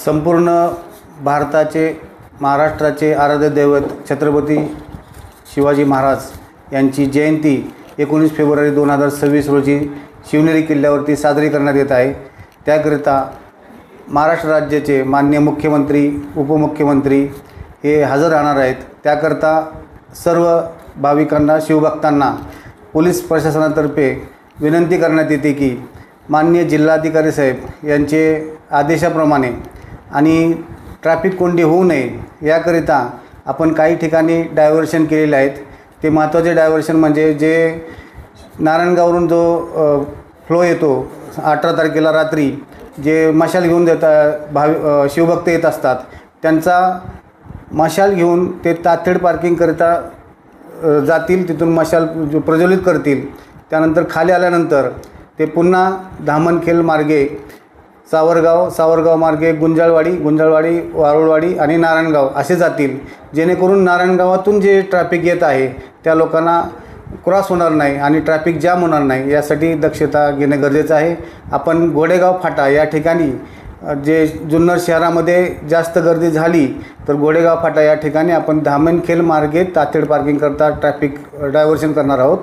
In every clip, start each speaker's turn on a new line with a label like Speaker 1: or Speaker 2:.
Speaker 1: संपूर्ण भारताचे महाराष्ट्राचे आराध्य दैवत छत्रपती शिवाजी महाराज यांची जयंती 19 फेब्रुवारी 2026 रोजी शिवनेरी किल्ल्यावरती साजरी करण्यात येत आहे। त्याकरिता महाराष्ट्र राज्याचे माननीय मुख्यमंत्री उपमुख्यमंत्री हे हजर राहणार आहेत। त्याकरता सर्व भाविकांना शिवभक्तांना पोलीस प्रशासनातर्फे विनंती करण्यात येते की माननीय जिल्हाधिकारी साहेब यांचे आदेशाप्रमाणे आणि ट्रॅफिक कोंडी होऊ नये याकरिता आपण काही ठिकाणी डायव्हर्शन केलेले आहेत। ते महत्त्वाचे डायव्हर्शन म्हणजे जे नारायणगाववरून जो फ्लो येतो 18 तारखेला रात्री जे मशाल घेऊन शिवभक्त येत असतात त्यांचा मशाल घेऊन ते तातेड पार्किंगकरिता जातील, तिथून मशाल प्रज्वलित करतील। त्यानंतर खाली आल्यानंतर ते पुन्हा धामणखेल मार्गे सावरगाव मार्गे गुंजाळवाडी वारुळवाडी आणि नारायणगाव असे जातील, जेणेकरून नारायणगावातून जे ट्रॅफिक येत आहे त्या लोकांना क्रॉस होणार नाही आणि ट्रॅफिक जाम होणार नाही, यासाठी दक्षता घेणे गरजेचं आहे। आपण घोडेगाव फाटा या ठिकाणी जे जुन्नर शहरामध्ये जास्त गर्दी झाली तर घोडेगाव फाटा या ठिकाणी आपण धामणखेल मार्गे तातेड पार्किंग करता ट्रॅफिक डायव्हर्शन करणार आहोत।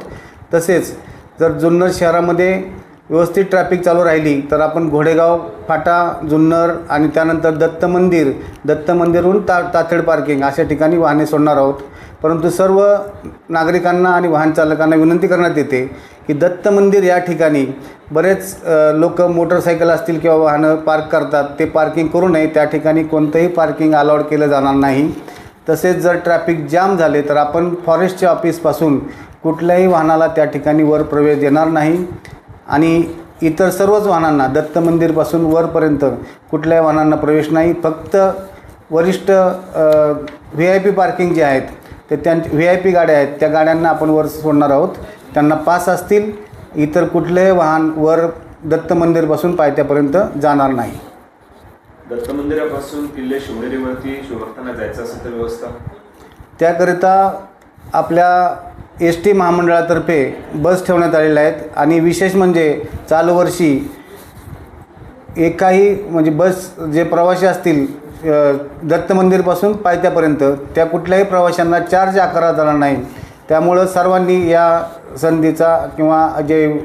Speaker 1: तसेच जर जुन्नर शहरामध्ये व्यवस्थित ट्रॅफिक चालू राहिली तर आपण घोडेगाव फाटा जुन्नर आणि त्यानंतर दत्त मंदिरहून तातेड पार्किंग अशा ठिकाणी वाहने सोडणार आहोत। परंतु सर्व नागरिकांना आणि वाहन चालकांना विनंती करण्यात येते की दत्त मंदिर या ठिकाणी बरेच लोक मोटरसायकल असतील किंवा वाहनं पार्क करतात, ते पार्किंग करू नये। त्या ठिकाणी कोणतंही पार्किंग अलाउड केलं जाणार नाही। तसेच जर ट्रॅफिक जाम झाले तर आपण फॉरेस्टच्या ऑफिसपासून कुठल्याही वाहनाला त्या ठिकाणी वर प्रवेश देणार नाही आणि इतर सर्वच वाहनांना दत्त मंदिरपासून वरपर्यंत कुठल्याही वाहनांना प्रवेश नाही। फक्त वरिष्ठ VIP पार्किंग जे आहेत ते VIP गाड्या आहेत त्या गाड्यांना आपण वर सोडणार आहोत, त्यांना पास असतील। इतर कुठलेही वाहन वर दत्त मंदिरपासून पायथ्यापर्यंत जाणार नाही।
Speaker 2: दत्त मंदिरापासून किल्ले शिवनेरीवरती शिवभक्तांना जायचं असेल तर व्यवस्था
Speaker 1: त्याकरिता आपल्या ST महामंडळातर्फे बस ठेवण्यात आलेल्या आहेत आणि विशेष म्हणजे चालू वर्षी एकाही म्हणजे बस जे प्रवासी असतील दत्त मंदिरपासून पायथ्यापर्यंत त्या कुठल्याही प्रवाशांना चार्ज आकारला जाणार नाही। त्यामुळं सर्वांनी या संधीचा किंवा जे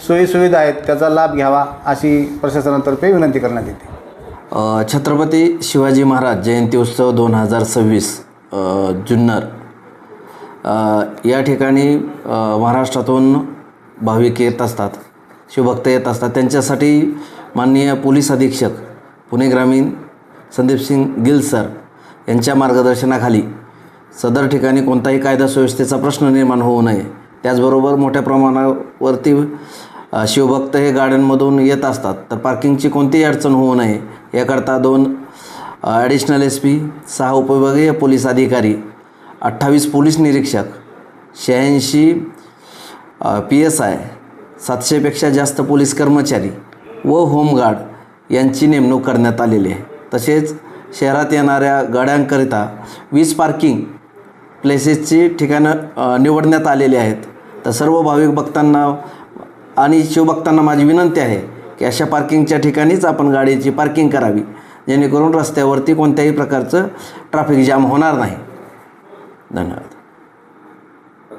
Speaker 1: सोयीसुविधा आहेत त्याचा लाभ घ्यावा अशी प्रशासनातर्फे विनंती करण्यात येते।
Speaker 3: छत्रपती शिवाजी महाराज जयंती उत्सव 2026 जुन्नर या ठिकाणी महाराष्ट्रातून भाविक येत असतात, शिवभक्त येत असतात। त्यांच्यासाठी माननीय पोलीस अधीक्षक पुणे ग्रामीण संदीपसिंग गिल सर यांच्या मार्गदर्शनाखाली सदर ठिकाणी कोणताही कायदा सुव्यवस्थेचा प्रश्न निर्माण होऊ नये, त्याचबरोबर मोठ्या प्रमाणावरती शिवभक्त हे गाड्यांमधून येत असतात तर पार्किंगची कोणतीही अडचण होऊ नये याकरता 2 ॲडिशनल SP 6 उपविभागीय पोलीस अधिकारी 28 पोलीस निरीक्षक 86 PSI 700पेक्षा जास्त पोलीस कर्मचारी व होमगार्ड यांची नेमणूक करण्यात आलेली आहे। तसेच शहरात येणाऱ्या गाड्यांकरिता 20 पार्किंग प्लेसेसची ठिकाणं निवडण्यात आलेली आहेत। तर सर्व भाविक भक्तांना आणि शिवभक्तांना माझी विनंती आहे की अशा पार्किंगच्या ठिकाणीच आपण गाडीची पार्किंग करावी, जेणेकरून रस्त्यावरती कोणत्याही प्रकारचं ट्रॅफिक जाम होणार नाही। धन्यवाद।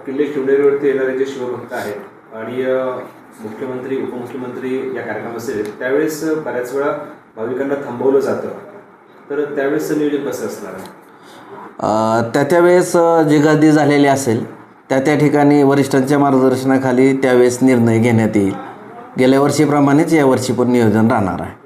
Speaker 2: किल्ले शिवनेरीवरती येणारे जे शिवभक्त आहेत आणि मुख्यमंत्री उपमुख्यमंत्री या कार्यक्रमात असेल त्यावेळेस बऱ्याच वेळा भाविकांना थांबवलं जातं, तर त्यावेळेसचं नियोजन कसं असणार आहे?
Speaker 3: त्यावेळेस जी गर्दी झालेली असेल त्या ठिकाणी वरिष्ठांच्या मार्गदर्शनाखाली त्यावेळेस निर्णय घेण्यात येईल। गेल्या वर्षीप्रमाणेच यावर्षी पण नियोजन राहणार आहे।